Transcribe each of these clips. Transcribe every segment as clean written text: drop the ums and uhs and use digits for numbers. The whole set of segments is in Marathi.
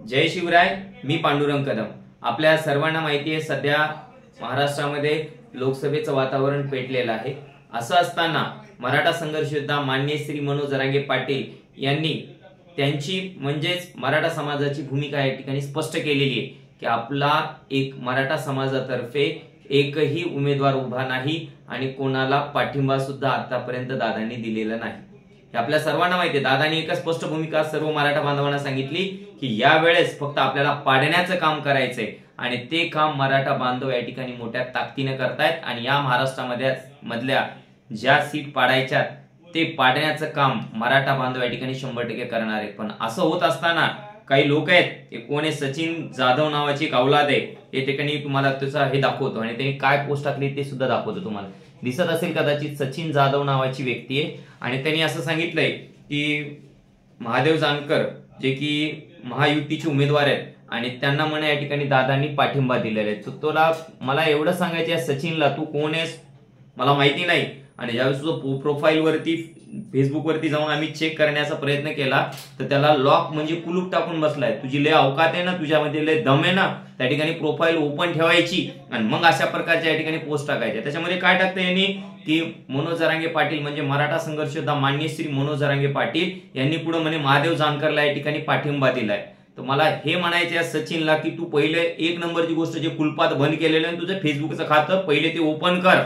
जय शिवराय। मी पांडुरंग कदम। आपल्या सर्वांना माहिती आहे सध्या महाराष्ट्रामध्ये लोकसभेचं वातावरण पेटलेलं आहे। असं असताना मराठा संघर्ष योद्धा माननीय श्री मनोज जरांगे पाटील यांनी त्यांची म्हणजेच मराठा समाजाची भूमिका या ठिकाणी स्पष्ट केलेली आहे की आपला एक मराठा समाजातर्फे एकही उमेदवार उभा नाही आणि कोणाला पाठिंबा सुद्धा आतापर्यंत दादांनी दिलेला नाही। हे आपल्या सर्वांना माहिती आहे। दादांनी एक स्पष्ट भूमिका सर्व मराठा बांधवांना सांगितली की यावेळेस फक्त आपल्याला पाडण्याचं काम करायचंय आणि ते काम मराठा बांधव या ठिकाणी मोठ्या ताकदीने करतायत आणि या महाराष्ट्रामध्ये मधल्या ज्या सीट पाडायच्या ते पाडण्याचं काम मराठा बांधव या ठिकाणी 100% करणार आहेत। पण असं होत असताना काही लोक आहेत, एक कोण आहे सचिन जाधव नावाची एक औलाद आहे, या ठिकाणी तुम्हाला त्याचा हे दाखवतो आणि त्यांनी काय पोस्ट टाकली ते सुद्धा दाखवतो। तुम्हाला दिसत असेल कदाचित सचिन जाधव नावाची व्यक्ती आहे आणि त्यांनी असं सांगितलंय की महादेव जानकर जे की महायुतीचे उमेदवार आहेत आणि त्यांना म्हणे या ठिकाणी दादांनी पाठिंबा दिलेला आहे। तुला मला एवढं सांगायचं आहे सचिनला, तू कोण आहेस मला माहिती नाही आणि ज्यावेळेस तुझं प्रोफाईल वरती फेसबुक वरती जाऊन आम्ही चेक करण्याचा प्रयत्न केला तर त्याला लॉक म्हणजे कुलूप टाकून बसलाय। तुझी लय अवकात आहे ना, तुझ्यामध्ये लय दम आहे ना, त्या ठिकाणी प्रोफाईल ओपन ठेवायची आणि मग अशा प्रकारच्या या ठिकाणी पोस्ट टाकायच्या। त्याच्यामध्ये काय टाकतं यांनी की मनोज जरांगे पाटील म्हणजे मराठा संघर्ष योद्धा माननीय श्री मनोज जरांगे पाटील यांनी पुढे म्हणे महादेव जानकरला या ठिकाणी पाठिंबा दिलाय। तर मला हे म्हणायचे सचिनला की तू पहिले एक नंबरची गोष्ट जे कुलपात बंद केलेलं आहे तुझं फेसबुकचं खातं पहिले ते ओपन कर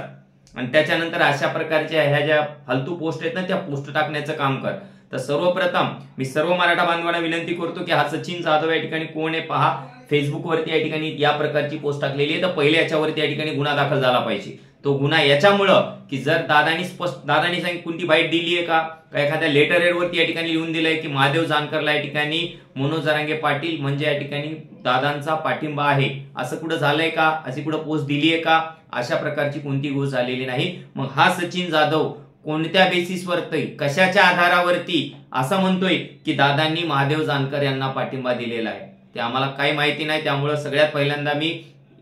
आणि त्याच्यानंतर अशा प्रकारच्या ह्या ज्या फालतू पोस्ट आहेत ना त्या पोस्ट टाकण्याचं काम कर। तर सर्वप्रथम मी सर्व मराठा बांधवांना विनंती करतो की हा सचिन जाधव या ठिकाणी कोण आहे पहा। फेसबुक वरती या ठिकाणी या प्रकारची पोस्ट टाकलेली आहे तर पहिले याच्यावरती या ठिकाणी गुन्हा दाखल झाला पाहिजे। तो गुन्हा याच्यामुळं की जर दादांनी सांगितलं कोणती बाईट दिली आहे का एखाद्या लेटर हेड वरती या ठिकाणी लिहून दिलंय की महादेव जानकरला या ठिकाणी मनोज जरांगे पाटील म्हणजे या ठिकाणी दादांचा पाठिंबा आहे, असं कुठं झालंय का, अशी कुठं पोस्ट दिली आहे का, अशा प्रकारची कोणती गोष्ट झालेली नाही। मग हा सचिन जाधव कोणत्या बेसिसवरती कशाच्या आधारावरती असं म्हणतोय की दादांनी महादेव जानकर यांना पाठिंबा दिलेला आहे ते आम्हाला काही माहिती नाही। त्यामुळे सगळ्यात पहिल्यांदा मी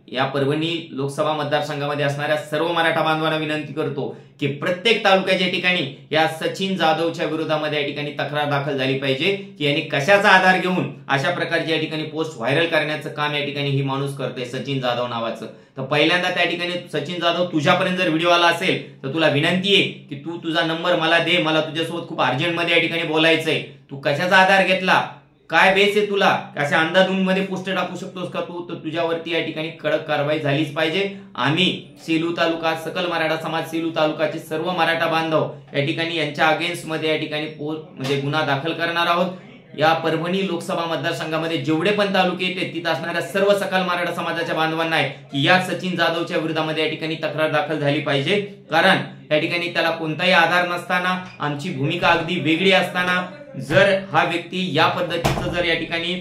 या परभणी लोकसभा मतदारसंघामध्ये असणाऱ्या सर्व मराठा बांधवांना विनंती करतो की प्रत्येक तालुक्याच्या ठिकाणी या सचिन जाधवच्या विरोधामध्ये या ठिकाणी तक्रार दाखल झाली पाहिजे की यांनी कशाचा आधार घेऊन अशा प्रकारची या ठिकाणी पोस्ट व्हायरल करण्याचं काम या ठिकाणी ही माणूस करतोय सचिन जाधव नावाचं। तर पहिल्यांदा त्या ठिकाणी सचिन जाधव तुझ्यापर्यंत जर व्हिडिओ आला असेल तर तुला विनंती आहे की तू तुझा नंबर मला दे, मला तुझ्यासोबत खूप अर्जंटमध्ये या ठिकाणी बोलायचंय। तू कशाचा आधार घेतला, काय बेस आहे तुला, अशा अंधाधुंद मध्ये पोस्ट टाकू शकतोस का तू, तर तुझ्यावरती या ठिकाणी कडक कारवाई झालीच पाहिजे। आम्ही सेलू तालुका सकल मराठा समाज सेलू तालुक्याचे सर्व मराठा बांधव या ठिकाणी यांच्या अगेन्स्ट मध्ये या ठिकाणी म्हणजे गुन्हा दाखल करणार आहोत। या परभणी लोकसभा मतदारसंघामध्ये जेवढे पण तालुके येते तिथे असणाऱ्या सर्व सकल मराठा समाजाच्या बांधवांना आहे की या सचिन जाधवच्या विरोधामध्ये या ठिकाणी तक्रार दाखल झाली पाहिजे। कारण या ठिकाणी त्याला कोणताही आधार नसताना आमची भूमिका अगदी वेगळी असताना जर हा व्यक्ती या पद्धतीचं जर या ठिकाणी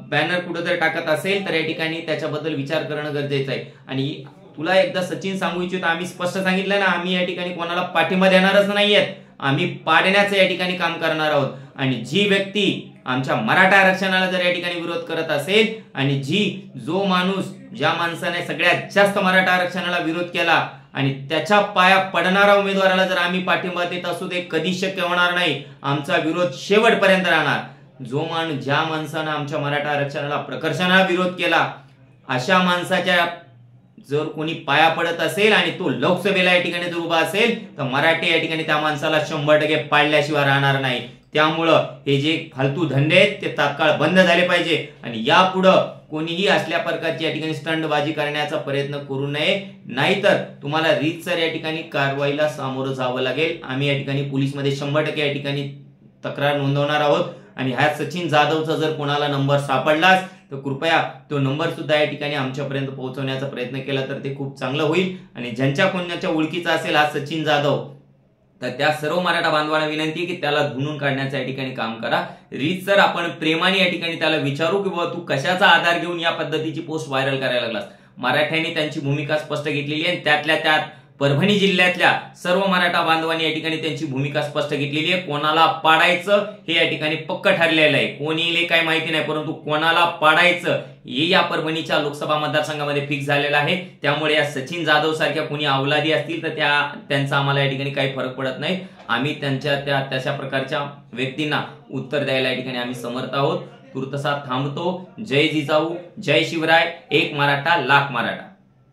बॅनर कुठं जर टाकत असेल तर या ठिकाणी त्याच्याबद्दल विचार करणं गरजेचं आहे। आणि तुला एकदा सचिन सांगू इच्छितो, आम्ही स्पष्ट सांगितलं ना, आम्ही या ठिकाणी कोणाला पाठिंबा देणारच नाहीयेत, आम्ही पाडण्याचं या ठिकाणी काम करणार आहोत। आणि जी व्यक्ती आमच्या मराठा आरक्षणाला जर या ठिकाणी विरोध करत असेल आणि जो माणूस ज्या माणसाने सगळ्यात जास्त मराठा आरक्षणाला विरोध केला आणि त्याच्या पाया पडणारा उमेदवाराला जर आम्ही पाठिंबा देत असू ते कधी शक्य होणार नाही। आमचा विरोध शेवटपर्यंत राहणार। ज्या माणसानं आमच्या मराठा आरक्षणाला प्रकर्षाने विरोध केला अशा माणसाच्या जर कोणी पाया पडत असेल आणि तो लोकसभेला या ठिकाणी जर उभा असेल तर मराठी या ठिकाणी त्या माणसाला 100% पाडल्याशिवाय राहणार नाही। त्यामुळं हे जे फालतू धंदे आहेत ते तात्काळ बंद झाले पाहिजे आणि यापुढं कोणीही असल्या प्रकारची या ठिकाणी स्टंटबाजी करण्याचा प्रयत्न करू नये, नाहीतर तुम्हाला रीतसर या ठिकाणी कारवाईला सामोरं जावं लागेल। आम्ही या ठिकाणी पोलीसमध्ये 100% या ठिकाणी तक्रार नोंदवणार आहोत आणि ह्या सचिन जाधवचा जर कोणाला नंबर सापडलाच तर कृपया तो नंबर सुद्धा या ठिकाणी आमच्यापर्यंत पोहोचवण्याचा प्रयत्न केला तर ते खूप चांगलं होईल। आणि ज्यांच्या कोणाच्या ओळखीचा असेल हा सचिन जाधव तर त्या सर्व मराठा बांधवांना विनंती की त्याला धुणून काढण्याचं या ठिकाणी काम करा। रीतसर आपण प्रेमाने या ठिकाणी त्याला विचारू की बाबा तू कशाचा आधार घेऊन या पद्धतीची पोस्ट व्हायरल करायला लागलास। मराठ्यांनी त्यांची भूमिका स्पष्ट घेतलेली आहे, त्यातल्या त्यात परभणी जिल्ह्यातल्या सर्व मराठा बांधवांनी या ठिकाणी त्यांची भूमिका स्पष्ट घेतलेली आहे। कोणाला पाडायचं हे या ठिकाणी पक्क ठरलेलं आहे, कोणी येईल काय माहिती नाही, परंतु कोणाला पाडायचं हे या परभणीच्या लोकसभा मतदारसंघामध्ये फिक्स झालेलं आहे। त्यामुळे या सचिन जाधव सारख्या कोणी अवलादी असतील तर त्यांचा आम्हाला या ठिकाणी काही फरक पडत नाही। आम्ही तशा प्रकारच्या व्यक्तींना उत्तर द्यायला या ठिकाणी आम्ही समर्थ आहोत। तुर्तसा थांबतो. जय जिजाऊ, जय शिवराय, एक मराठा लाख मराठा.